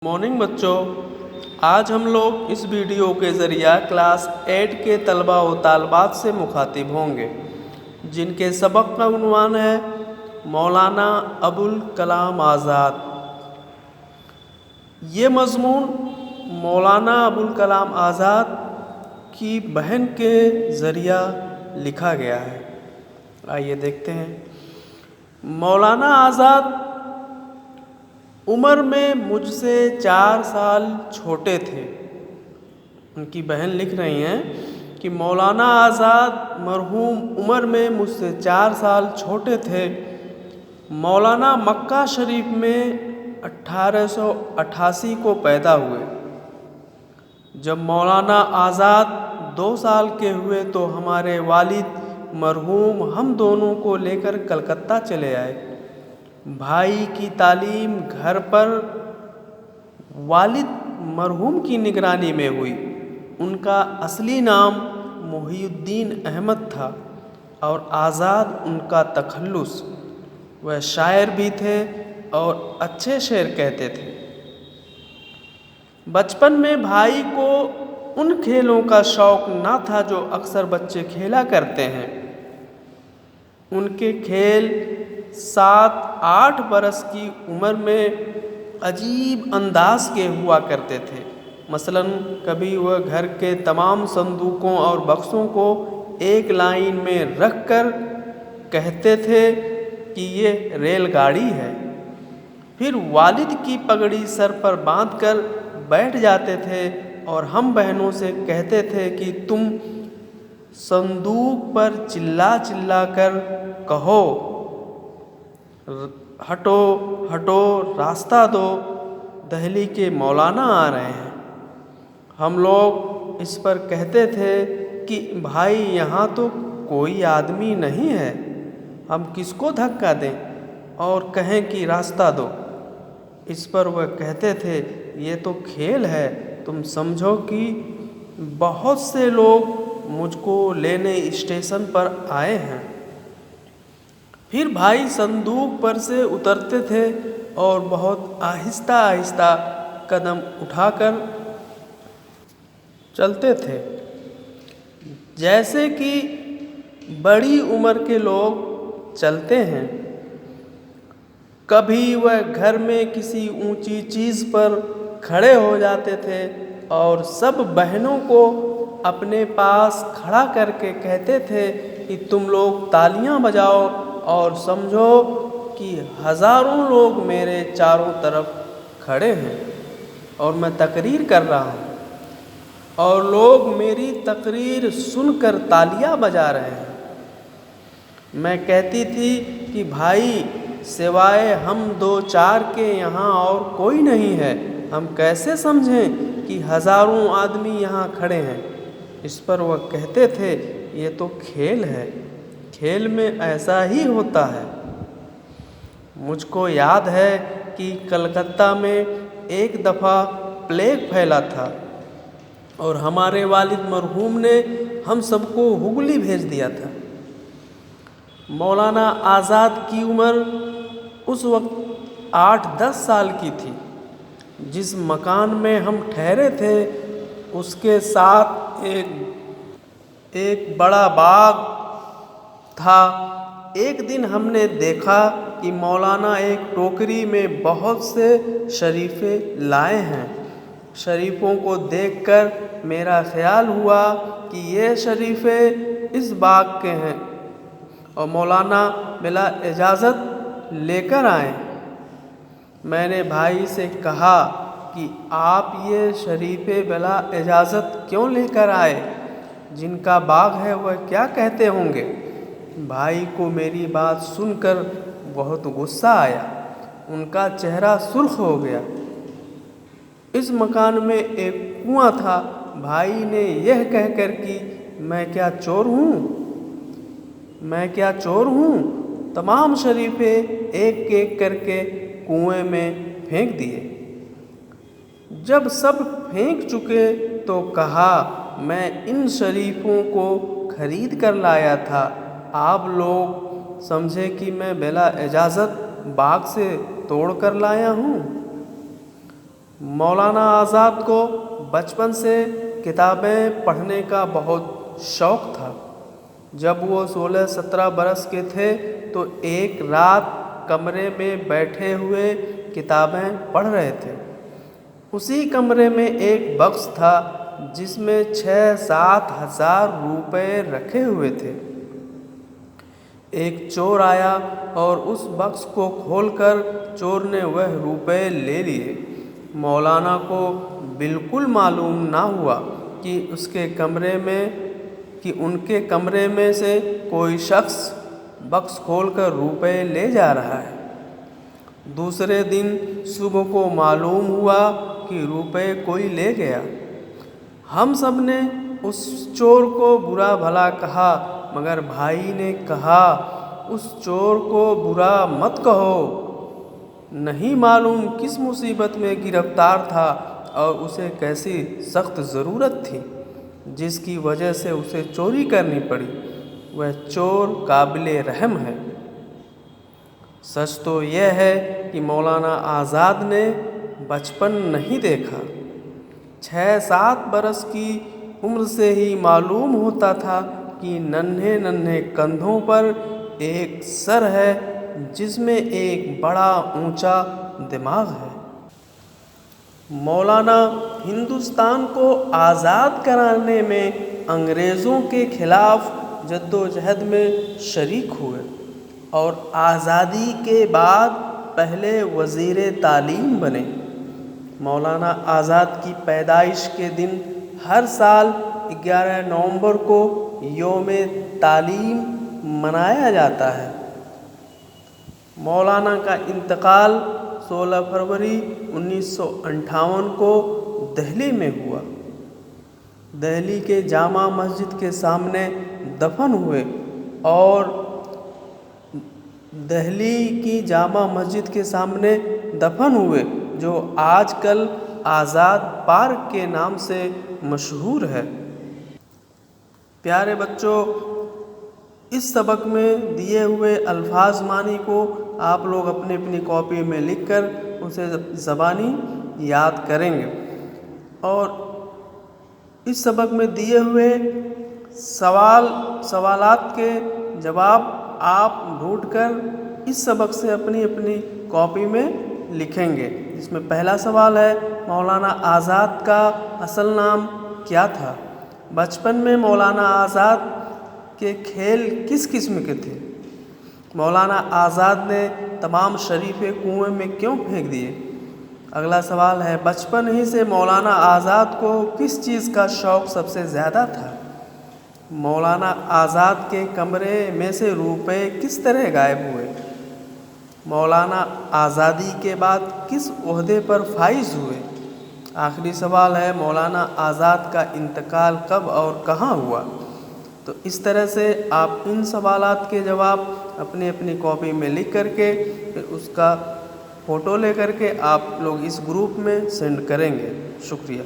Morning बच्चों, आज हम लोग इस वीडियो के ज़रिए क्लास 8 के तलबा व तालबात से मुखातिब होंगे जिनके सबक का उन्वान है मौलाना अबुल कलाम आज़ाद। ये मज़मून मौलाना अबुल कलाम आज़ाद की बहन के ज़रिया लिखा गया है। आइए देखते हैं। मौलाना आज़ाद उम्र में मुझसे 4 साल छोटे थे। उनकी बहन लिख रही हैं कि मौलाना आज़ाद मरहूम उम्र में मुझसे 4 साल छोटे थे। मौलाना मक्का शरीफ में 1888 को पैदा हुए। जब मौलाना आज़ाद 2 साल के हुए तो हमारे वालिद मरहूम हम दोनों को लेकर कलकत्ता चले आए। भाई की तालीम घर पर वालिद मरहूम की निगरानी में हुई। उनका असली नाम मोहिउद्दीन अहमद था और आज़ाद उनका तखल्लुस। वह शायर भी थे और अच्छे शेर कहते थे। बचपन में भाई को उन खेलों का शौक़ ना था जो अक्सर बच्चे खेला करते हैं। उनके खेल 7-8 बरस की उम्र में अजीब अंदाज के हुआ करते थे। मसलन कभी वह घर के तमाम संदूकों और बक्सों को एक लाइन में रख कर कहते थे कि ये रेलगाड़ी है। फिर वालिद की पगड़ी सर पर बांधकर बैठ जाते थे और हम बहनों से कहते थे कि तुम संदूक पर चिल्ला चिल्ला कर कहो, हटो हटो रास्ता दो, दहली के मौलाना आ रहे हैं। हम लोग इस पर कहते थे कि भाई यहाँ तो कोई आदमी नहीं है, हम किसको धक्का दें और कहें कि रास्ता दो। इस पर वह कहते थे ये तो खेल है, तुम समझो कि बहुत से लोग मुझको लेने स्टेशन पर आए हैं। फिर भाई संदूक पर से उतरते थे और बहुत आहिस्ता आहिस्ता कदम उठाकर चलते थे, जैसे कि बड़ी उम्र के लोग चलते हैं। कभी वह घर में किसी ऊंची चीज़ पर खड़े हो जाते थे और सब बहनों को अपने पास खड़ा करके कहते थे कि तुम लोग तालियां बजाओ और समझो कि हज़ारों लोग मेरे चारों तरफ खड़े हैं और मैं तकरीर कर रहा हूँ और लोग मेरी तकरीर सुनकर तालियां बजा रहे हैं। मैं कहती थी कि भाई सिवाय हम 2-4 के यहाँ और कोई नहीं है, हम कैसे समझें कि हज़ारों आदमी यहाँ खड़े हैं। इस पर वह कहते थे ये तो खेल है, खेल में ऐसा ही होता है। मुझको याद है कि कलकत्ता में एक दफ़ा प्लेग फैला था और हमारे वालिद मरहूम ने हम सबको हुगली भेज दिया था। मौलाना आज़ाद की उम्र उस वक्त 8-10 साल की थी। जिस मकान में हम ठहरे थे उसके साथ एक बड़ा बाग था। एक दिन हमने देखा कि मौलाना एक टोकरी में बहुत से शरीफे लाए हैं। शरीफों को देखकर मेरा ख्याल हुआ कि ये शरीफे इस बाग के हैं और मौलाना बिला इजाज़त लेकर आए। मैंने भाई से कहा कि आप ये शरीफे बिला इजाज़त क्यों लेकर आए, जिनका बाग है वह क्या कहते होंगे। भाई को मेरी बात सुनकर बहुत गुस्सा आया, उनका चेहरा सुर्ख हो गया। इस मकान में एक कुआं था। भाई ने यह कहकर कि मैं क्या चोर हूँ, तमाम शरीफे एक एक करके कुएं में फेंक दिए। जब सब फेंक चुके तो कहा मैं इन शरीफों को खरीद कर लाया था, आप लोग समझे कि मैं बिला इजाज़त बाग से तोड़ कर लाया हूँ। مولانا آزاد کو بچپن سے کتابیں پڑھنے کا بہت شوق تھا۔ جب وہ 16-17 برس کے تھے تو ایک رات کمرے میں بیٹھے ہوئے کتابیں پڑھ رہے تھے۔ اسی کمرے میں ایک بکس تھا جس میں 6-7 ہزار روپے رکھے ہوئے تھے۔ ایک چور آیا اور اس بکس کو کھول کر چور نے وہ روپے لے لیے۔ مولانا کو بالکل معلوم نہ ہوا کہ ان کے کمرے میں سے کوئی شخص بکس کھول کر روپے لے جا رہا ہے۔ دوسرے دن صبح کو معلوم ہوا کہ روپے کوئی لے گیا۔ ہم سب نے اس چور کو برا بھلا کہا، مگر بھائی نے کہا اس چور کو برا مت کہو، نہیں معلوم کس مصیبت میں گرفتار تھا اور اسے کیسی سخت ضرورت تھی جس کی وجہ سے اسے چوری کرنی پڑی۔ وہ چور قابل رحم ہے۔ سچ تو یہ ہے کہ مولانا آزاد نے بچپن نہیں دیکھا۔ 6-7 برس کی عمر سے ہی معلوم ہوتا تھا کہ ننھے ننھے کندھوں پر ایک سر ہے جس میں ایک بڑا اونچا دماغ ہے۔ مولانا ہندوستان کو آزاد کرانے میں انگریزوں کے خلاف جدوجہد میں شریک ہوئے اور آزادی کے بعد پہلے وزیر تعلیم بنے۔ مولانا آزاد کی پیدائش کے دن ہر سال 11 نومبر کو یوم تعلیم منایا جاتا ہے۔ مولانا کا انتقال 16 فروری 1958 کو دہلی میں ہوا۔ دہلی کے جامع مسجد کے سامنے دفن ہوئے اور دہلی کی جامع مسجد کے سامنے دفن ہوئے جو آج کل آزاد پارک کے نام سے مشہور ہے۔ پیارے بچوں، اس سبق میں دیے ہوئے الفاظ معنی کو آپ لوگ اپنی اپنی کاپی میں لکھ کر اسے زبانی یاد کریں گے، اور اس سبق میں دیے ہوئے سوالات کے جواب آپ ڈھونڈ کر اس سبق سے اپنی اپنی کاپی میں لکھیں گے۔ جس میں پہلا سوال ہے، مولانا آزاد کا اصل نام کیا تھا؟ بچپن میں مولانا آزاد کے کھیل کس قسم کے تھے؟ مولانا آزاد نے تمام شریفے کنویں میں کیوں پھینک دیے؟ اگلا سوال ہے، بچپن ہی سے مولانا آزاد کو کس چیز کا شوق سب سے زیادہ تھا؟ مولانا آزاد کے کمرے میں سے روپے کس طرح غائب ہوئے؟ مولانا آزادی کے بعد کس عہدے پر فائز ہوئے؟ آخری سوال ہے، مولانا آزاد کا انتقال کب اور کہاں ہوا؟ تو اس طرح سے آپ ان سوالات کے جواب اپنی اپنی کاپی میں لکھ کر کے پھر اس کا فوٹو لے کر کے آپ لوگ اس گروپ میں سینڈ کریں گے۔ شکریہ۔